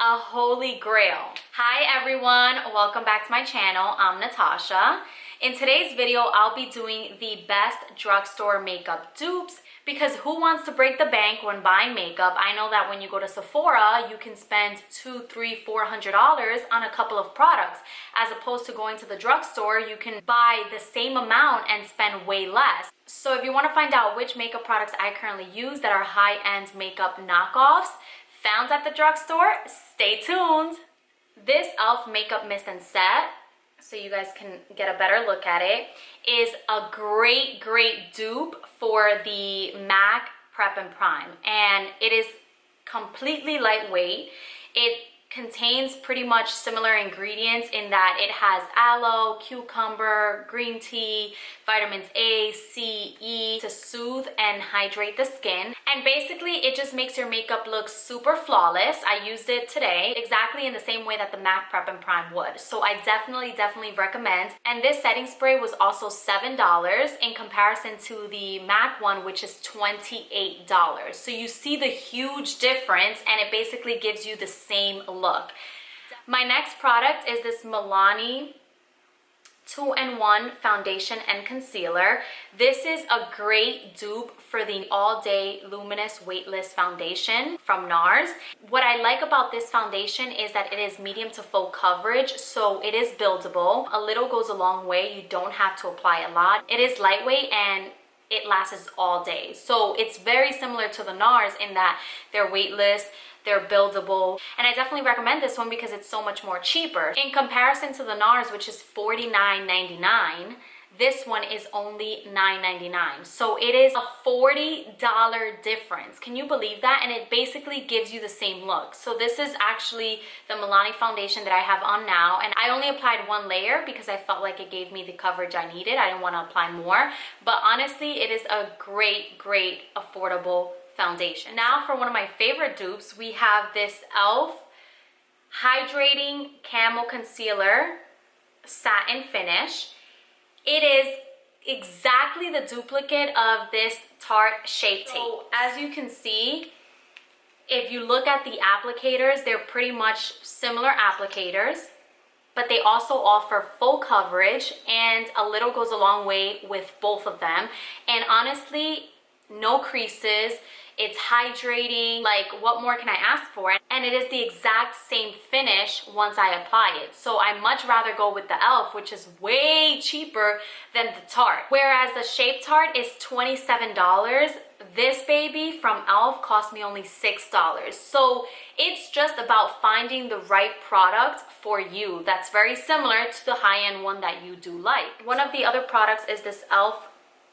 a holy grail. Hi everyone, welcome back to my channel. I'm Natasha. In today's video, I'll be doing the best drugstore makeup dupes because who wants to break the bank when buying makeup? I know that when you go to Sephora, you can spend $200, $300, $400 on a couple of products. As opposed to going to the drugstore, you can buy the same amount and spend way less. So if you want to find out which makeup products I currently use that are high-end makeup knockoffs found at the drugstore, stay tuned. This e.l.f. makeup mist and set, so you guys can get a better look at it, is a great dupe for the MAC Prep and Prime, and it is completely lightweight. It contains pretty much similar ingredients in that it has aloe, cucumber, green tea, vitamins A, C, E to soothe and hydrate the skin. And basically it just makes your makeup look super flawless. I used it today exactly in the same way that the MAC Prep and Prime would. So I definitely recommend. And this setting spray was also $7 in comparison to the MAC one, which is $28. So you see the huge difference, and it basically gives you the same look. My next product is this Milani 2-in-1 foundation and concealer. This is a great dupe for the All Day Luminous Weightless Foundation from NARS. What I like about this foundation is that it is medium to full coverage, so it is buildable. A little goes a long way. You don't have to apply a lot. It is lightweight and it lasts all day. So it's very similar to the NARS in that they're weightless, they're buildable, and I definitely recommend this one because it's so much more cheaper. In comparison to the NARS, which is $49.99, this one is only $9.99. So it is a $40 difference. Can you believe that? And it basically gives you the same look. So this is actually the Milani foundation that I have on now, and I only applied one layer because I felt like it gave me the coverage I needed. I didn't want to apply more, but honestly, it is a great affordable foundation. Now for one of my favorite dupes, we have this e.l.f. Hydrating Camo Concealer Satin Finish. It is exactly the duplicate of this Tarte Shape Tape. So as you can see, if you look at the applicators, they're pretty much similar applicators, but they also offer full coverage, and a little goes a long way with both of them. And honestly, no creases. It's hydrating. Like, what more can I ask for? And it is the exact same finish once I apply it. So I much rather go with the e.l.f., which is way cheaper than the Tarte. Whereas the Shape Tarte is $27. This baby from e.l.f. cost me only $6. So it's just about finding the right product for you that's very similar to the high-end one that you do like. One of the other products is this e.l.f.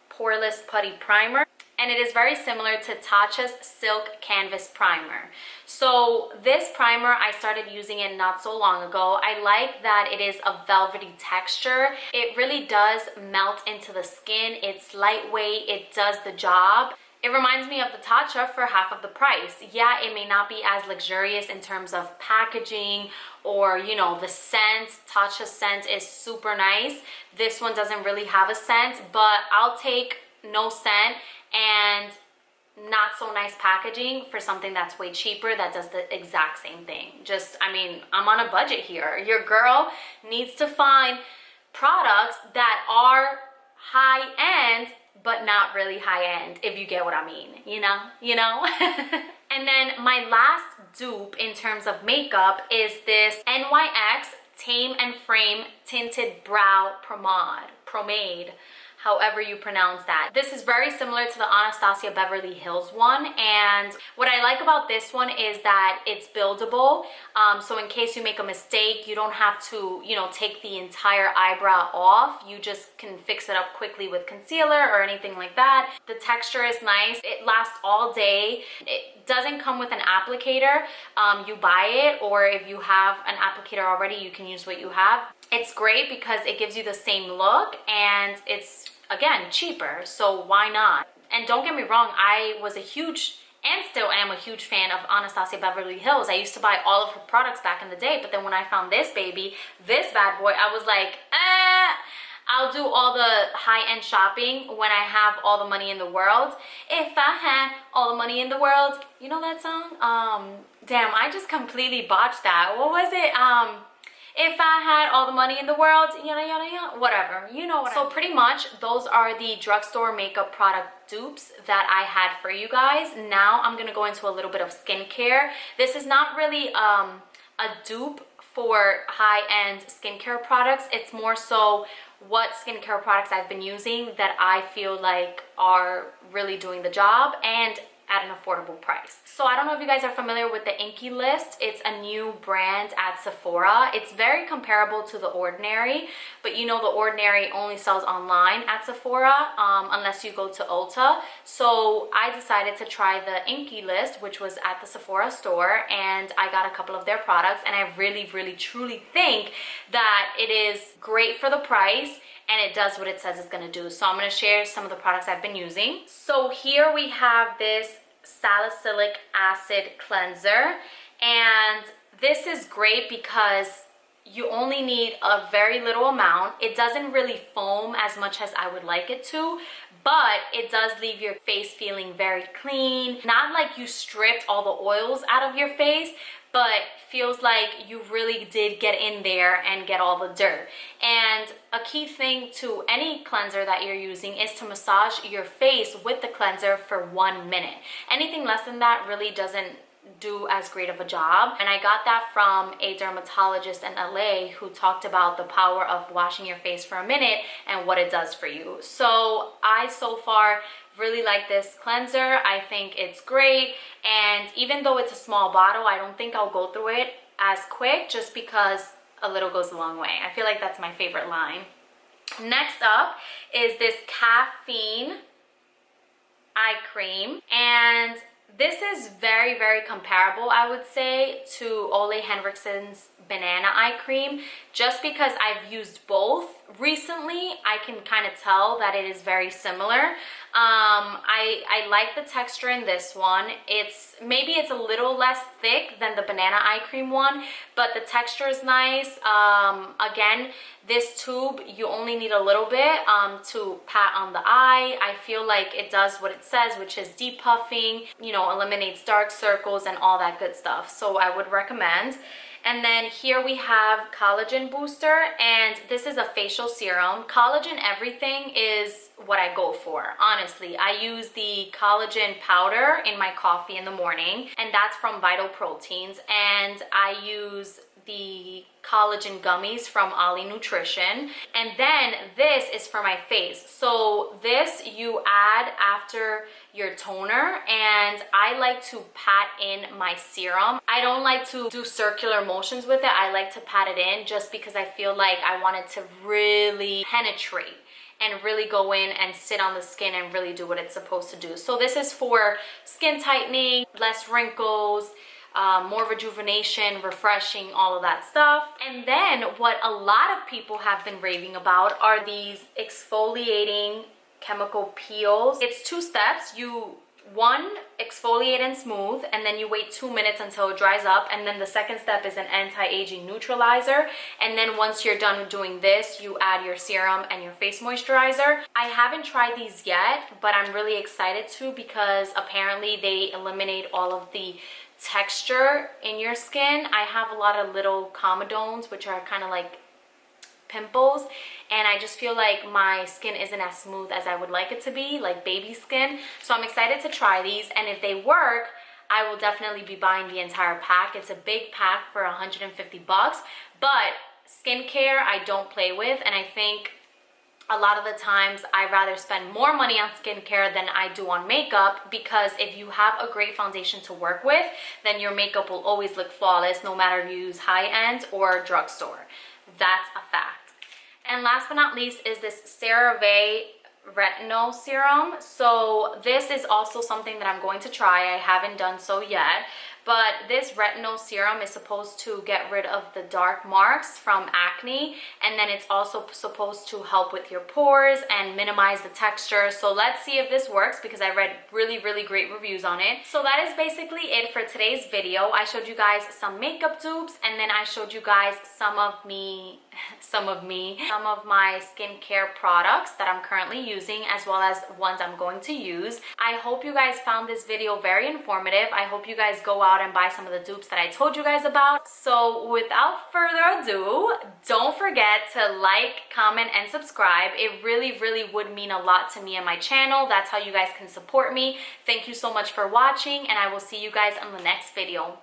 Poreless Putty Primer, and it is very similar to Tatcha's Silk Canvas Primer. So this primer, I started using it not so long ago. I like that it is a velvety texture. It really does melt into the skin. It's lightweight, it does the job. It reminds me of the Tatcha for half of the price. Yeah, it may not be as luxurious in terms of packaging or, you know, the scent. Tatcha's scent is super nice. This one doesn't really have a scent, but I'll take no scent and not so nice packaging for something that's way cheaper that does the exact same thing. Just, I mean, I'm on a budget here. Your girl needs to find products that are high-end but not really high-end, if you get what I mean, you know? And then my last dupe in terms of makeup is this NYX Tame and Frame Tinted Brow Pomade, however you pronounce that. This is very similar to the Anastasia Beverly Hills one, and what I like about this one is that it's buildable. So in case you make a mistake, you don't have to, you know, take the entire eyebrow off. You just can fix it up quickly with concealer or anything like that. The texture is nice. It lasts all day. It doesn't come with an applicator. You buy it, or if you have an applicator already, you can use what you have. It's great because it gives you the same look, and it's, again, cheaper, so why not? And don't get me wrong, I was a huge, and still am a huge fan of Anastasia Beverly Hills. I used to buy all of her products back in the day, but then when I found this baby, this bad boy, I was like, I'll do all the high-end shopping when I have all the money in the world. If I had all the money in the world, you know that song? Damn, I just completely botched that. What was it? If I had all the money in the world, yada yada yada, whatever. You know what. So pretty much those are the drugstore makeup product dupes that I had for you guys. Now I'm gonna go into a little bit of skincare. This is not really a dupe for high-end skincare products. It's more so what skincare products I've been using that I feel like are really doing the job and at an affordable price. So I don't know if you guys are familiar with the Inky List. It's a new brand at Sephora. It's very comparable to The Ordinary, but you know The Ordinary only sells online at Sephora unless you go to Ulta. So I decided to try the Inky List, which was at the Sephora store, and I got a couple of their products, and I really, really, truly think that it is great for the price and it does what it says it's gonna do. So I'm gonna share some of the products I've been using. So here we have this salicylic acid cleanser, and this is great because you only need a very little amount. It doesn't really foam as much as I would like it to, but it does leave your face feeling very clean. Not like you stripped all the oils out of your face, but feels like you really did get in there and get all the dirt. And a key thing to any cleanser that you're using is to massage your face with the cleanser for 1 minute. Anything less than that really doesn't do as great of a job. And I got that from a dermatologist in LA who talked about the power of washing your face for a minute and what it does for you. So I so far really like this cleanser. I think it's great, and even though it's a small bottle, I don't think I'll go through it as quick just because a little goes a long way. I feel like that's my favorite line. Next up is this caffeine eye cream, and this is very, very comparable, I would say, to Ole Henriksen's banana eye cream. Just because I've used both recently, I can kind of tell that it is very similar. I like the texture in this one. Maybe it's a little less thick than the banana eye cream one, but the texture is nice. Again, this tube, you only need a little bit to pat on the eye. I feel like it does what it says, which is depuffing, you know, eliminates dark circles and all that good stuff. So I would recommend. And then here we have collagen booster, and this is a facial serum. Collagen everything is what I go for, honestly. I use the collagen powder in my coffee in the morning, and that's from Vital Proteins, and I use the collagen gummies from Ali Nutrition. And then this is for my face. So this you add after your toner, and I like to pat in my serum. I don't like to do circular motions with it. I like to pat it in just because I feel like I want it to really penetrate and really go in and sit on the skin and really do what it's supposed to do. So this is for skin tightening, less wrinkles, more rejuvenation, refreshing, all of that stuff. And then what a lot of people have been raving about are these exfoliating chemical peels. It's 2 steps. One, exfoliate and smooth, and then you wait 2 minutes until it dries up, and then the second step is an anti-aging neutralizer. And then once you're done doing this, you add your serum and your face moisturizer. I haven't tried these yet, but I'm really excited to, because apparently they eliminate all of the texture in your skin. I have a lot of little comedones, which are kind of like pimples, and I just feel like my skin isn't as smooth as I would like it to be, like baby skin. So I'm excited to try these, and if they work, I will definitely be buying the entire pack. It's a big pack for 150 bucks, but skincare I don't play with, and I think a lot of the times I rather spend more money on skincare than I do on makeup, because if you have a great foundation to work with, then your makeup will always look flawless no matter if you use high-end or drugstore. That's a fact. And last but not least is this CeraVe retinol serum. So this is also something that I'm going to try. I haven't done so yet, but this retinol serum is supposed to get rid of the dark marks from acne, and then it's also supposed to help with your pores and minimize the texture. So let's see if this works, because I read really, really great reviews on it. So that is basically it for today's video. I showed you guys some makeup dupes, and then I showed you guys some of my skincare products that I'm currently using, as well as ones I'm going to use. I hope you guys found this video very informative. I hope you guys go out out and buy some of the dupes that I told you guys about. So without further ado, don't forget to like, comment, and subscribe. It really would mean a lot to me and my channel. That's how you guys can support me. Thank you so much for watching, and I will see you guys on the next video.